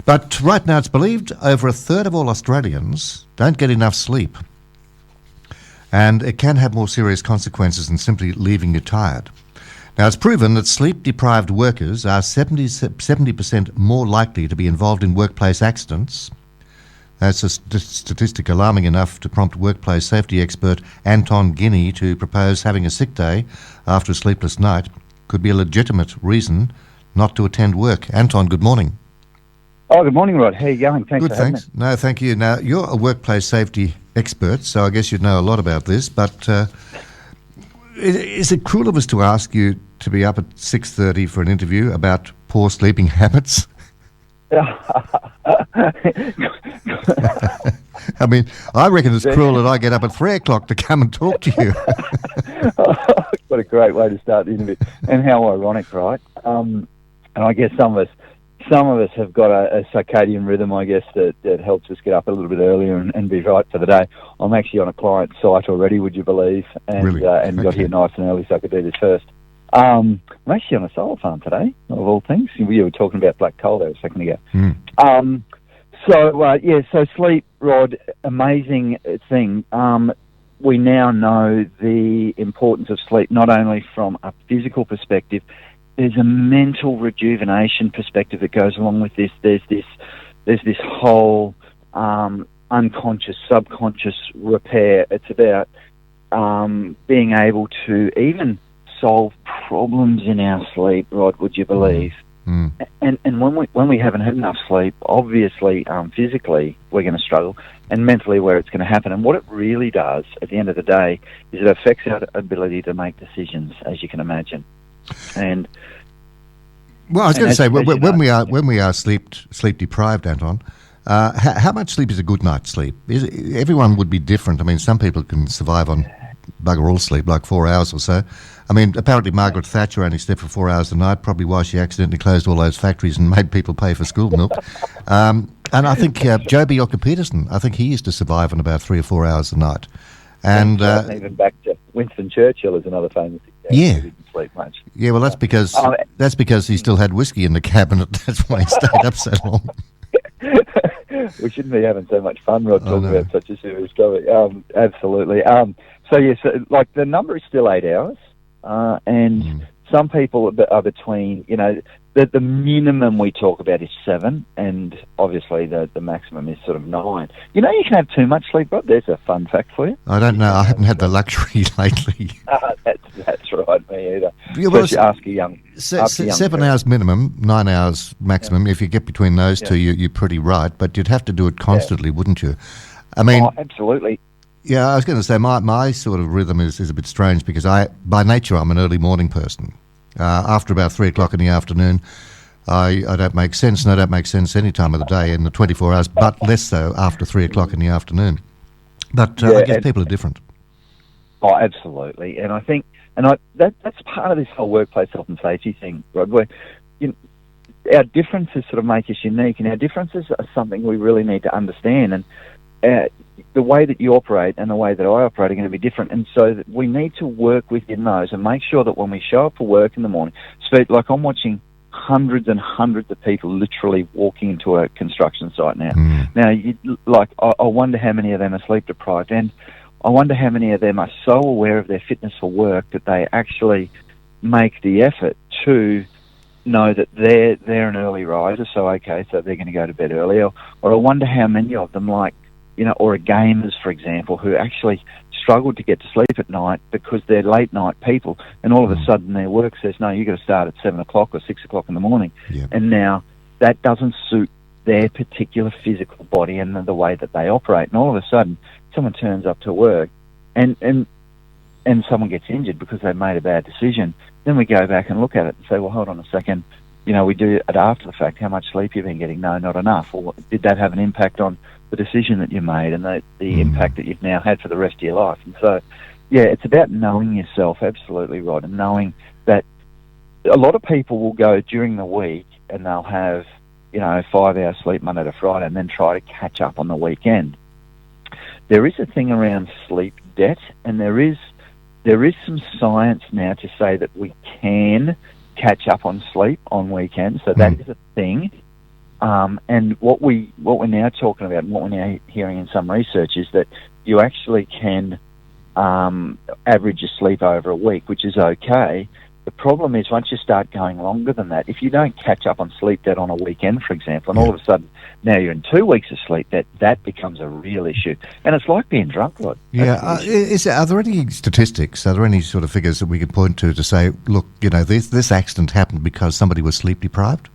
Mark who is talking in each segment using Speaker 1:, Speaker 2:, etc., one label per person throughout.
Speaker 1: But right now it's believed over a third of all Australians don't get enough sleep. And it can have more serious consequences than simply leaving you tired. Now, it's proven that sleep-deprived workers are 70% more likely to be involved in workplace accidents. That's a statistic alarming enough to prompt workplace safety expert Anton to propose having a sick day after a sleepless night could be a legitimate reason not to attend work. Anton, good morning.
Speaker 2: Oh, good morning, Rod. How are you going? Thanks for having me.
Speaker 1: No, thank you. Now, you're a workplace safety expert, so I guess you'd know a lot about this, but is it cruel of us to ask you to be up at 6:30 for an interview about poor sleeping habits? I mean, I reckon it's cruel that I get up at 3 o'clock to come and talk to you.
Speaker 2: What a great way to start the interview. And how ironic, right? And I guess some of us have got a circadian rhythm, I guess, that helps us get up a little bit earlier and be right for the day. I'm actually on a client site already, would you believe? And
Speaker 1: really?
Speaker 2: And got here nice and early so I could do this first. I'm actually on a solar farm today, of all things. We were talking about black coal there a second ago. So sleep, Rod, amazing thing. We now know the importance of sleep, not only from a physical perspective. There's a mental rejuvenation perspective that goes along with this. There's this whole unconscious, subconscious repair. It's about being able to even solve problems in our sleep, Rod, would you believe? And when we haven't had enough sleep, obviously physically we're going to struggle, and mentally where it's going to happen. And what it really does at the end of the day is it affects our ability to make decisions, as you can imagine. And
Speaker 1: well, I was going to say, when we are sleep deprived, Anton, how much sleep is a good night's sleep? Everyone would be different. I mean, some people can survive on bugger all sleep, like 4 hours or so. I mean, apparently Margaret Thatcher only slept for 4 hours a night, probably why she accidentally closed all those factories and made people pay for school milk. And I think Joh Bjelke-Petersen, I think he used to survive on about 3 or 4 hours a night. And
Speaker 2: even back to Winston Churchill is another famous example.
Speaker 1: Yeah.
Speaker 2: He didn't sleep much.
Speaker 1: Yeah, well, that's because he still had whiskey in the cabinet. That's why he stayed up so long.
Speaker 2: We shouldn't be having so much fun, Rod, talking about such a serious topic. Absolutely. Like the number is still 8 hours, and some people are between, the minimum we talk about is 7, and obviously the maximum is sort of 9. You can have too much sleep, Rod. There's a fun fact for you.
Speaker 1: I don't know. I haven't had the luxury lately.
Speaker 2: That's right, me either.
Speaker 1: Yeah, well,
Speaker 2: ask a young
Speaker 1: 7 hours minimum, 9 hours maximum. If you get between those two, you're pretty right. But you'd have to do it constantly, wouldn't you? I mean,
Speaker 2: absolutely.
Speaker 1: Yeah, I was going to say my sort of rhythm is a bit strange because by nature I'm an early morning person. After about 3 o'clock in the afternoon, I don't make sense, and I don't make sense any time of the day in the 24 hours, but less so after 3 o'clock in the afternoon. But I guess people are different.
Speaker 2: Oh, absolutely. And I think, that's part of this whole workplace health and safety thing, Rod, where our differences sort of make us unique, and our differences are something we really need to understand. And the way that you operate and the way that I operate are going to be different, and so that we need to work within those and make sure that when we show up for work in the morning, like I'm watching hundreds and hundreds of people literally walking into a construction site now. Now, I wonder how many of them are sleep deprived, and I wonder how many of them are so aware of their fitness for work that they actually make the effort to know that they're an early riser, so they're going to go to bed earlier. Or I wonder how many of them, or gamers, for example, who actually struggle to get to sleep at night because they're late night people, and all of a sudden their work says, no, you've got to start at 7 o'clock or 6 o'clock in the morning.
Speaker 1: Yep.
Speaker 2: And now that doesn't suit their particular physical body and the way that they operate. And all of a sudden someone turns up to work and someone gets injured because they made a bad decision. Then we go back and look at it and say, well, hold on a second. We do it after the fact. How much sleep you've been getting? No, not enough. Or did that have an impact on the decision that you made and the impact that you've now had for the rest of your life? And so, it's about knowing yourself, absolutely, Rod, and knowing that a lot of people will go during the week and they'll have, 5 hours sleep Monday to Friday and then try to catch up on the weekend. There is a thing around sleep debt, and there is some science now to say that we can catch up on sleep on weekends, so that is a thing. And what we're now talking about, and what we're now hearing in some research, is that you actually can average your sleep over a week, which is okay. The problem is once you start going longer than that, if you don't catch up on sleep debt on a weekend, for example, and all of a sudden now you're in 2 weeks of sleep debt, that becomes a real issue. And it's like being drunk, Rod.
Speaker 1: Yeah. Are there any statistics, are there any sort of figures that we could point to say, look, this accident happened because somebody was sleep deprived?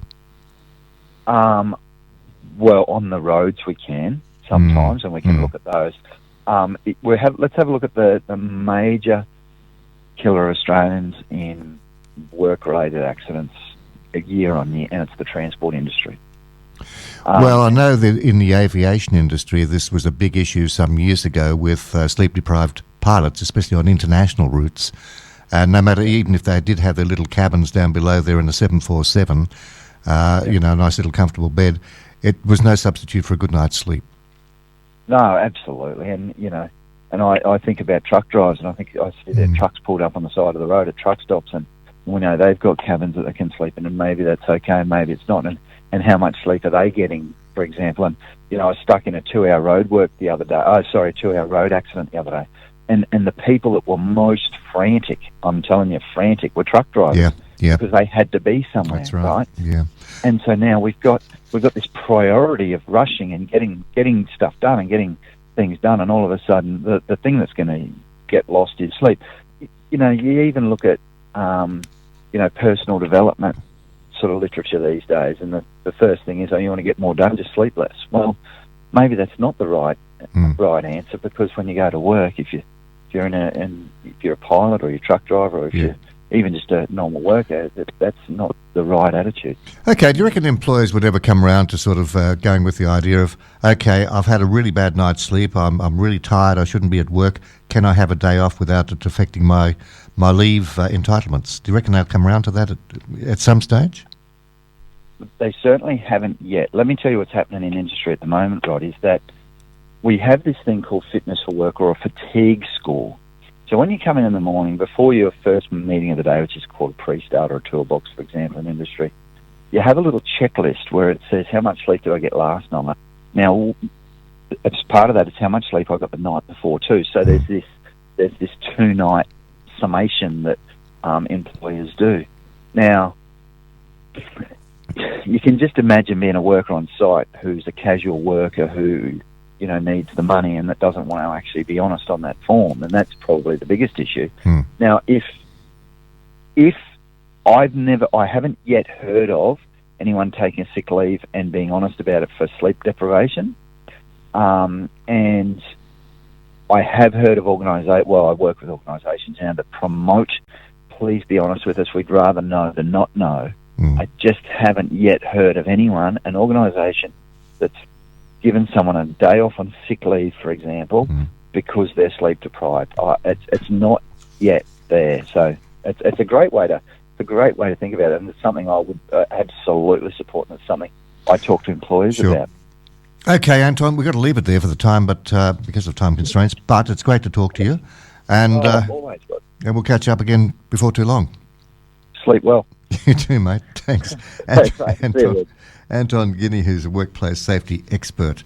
Speaker 2: Well, on the roads we can sometimes, and we can look at those. Let's have a look at the major killer Australians in work-related accidents year on year, and it's the transport industry.
Speaker 1: Well, I know that in the aviation industry, this was a big issue some years ago with sleep-deprived pilots, especially on international routes. And no matter, even if they did have their little cabins down below there in the 747, a nice little comfortable bed, it was no substitute for a good night's sleep.
Speaker 2: No, absolutely. And I think about truck drivers, and I see their trucks pulled up on the side of the road at truck stops, and we know they've got cabins that they can sleep in, and maybe that's okay, maybe it's not. And how much sleep are they getting, for example? And, I was stuck in a 2-hour road accident the other day. And the people that were most frantic, I'm telling you, frantic, were truck drivers.
Speaker 1: Yeah.
Speaker 2: Because they had to be somewhere,
Speaker 1: that's right? Yeah.
Speaker 2: And so now we've got this priority of rushing and getting stuff done and getting things done, and all of a sudden the thing that's going to get lost is sleep. You even look at personal development sort of literature these days, and the first thing is, you want to get more done, just sleep less. Well, maybe that's not the right answer, because when you go to work, if you're a pilot or you're a truck driver, or if you're even just a normal worker, that's not the right attitude.
Speaker 1: Okay, do you reckon employers would ever come around to sort of going with the idea of, okay, I've had a really bad night's sleep, I'm really tired, I shouldn't be at work, can I have a day off without it affecting my leave entitlements? Do you reckon they'll come around to that at some stage?
Speaker 2: They certainly haven't yet. Let me tell you what's happening in industry at the moment, Rod, is that we have this thing called fitness for work, or a fatigue score. So when you come in the morning, before your first meeting of the day, which is called a pre-start or a toolbox, for example, in industry, you have a little checklist where it says, how much sleep did I get last night? Now, as part of that is how much sleep I got the night before too. So there's this 2-night summation that employers do. Now, you can just imagine being a worker on site who's a casual worker who needs the money and that doesn't want to actually be honest on that form, and that's probably the biggest issue. Now, if I haven't yet heard of anyone taking a sick leave and being honest about it for sleep deprivation, and I have heard of I work with organisations now that promote, please be honest with us, we'd rather know than not know. I just haven't yet heard of an organisation that's given someone a day off on sick leave, for example, because they're sleep deprived. It's not yet there. So it's a great way to think about it, and it's something I would absolutely support, and it's something I talk to employers about.
Speaker 1: Okay, Anton, we've got to leave it there for the time, but because of time constraints. But it's great to talk to you, and
Speaker 2: always good.
Speaker 1: And we'll catch up again before too long.
Speaker 2: Sleep well.
Speaker 1: You too, mate. Thanks.
Speaker 2: Thanks, mate.
Speaker 1: Anton Guinea, who's a workplace safety expert.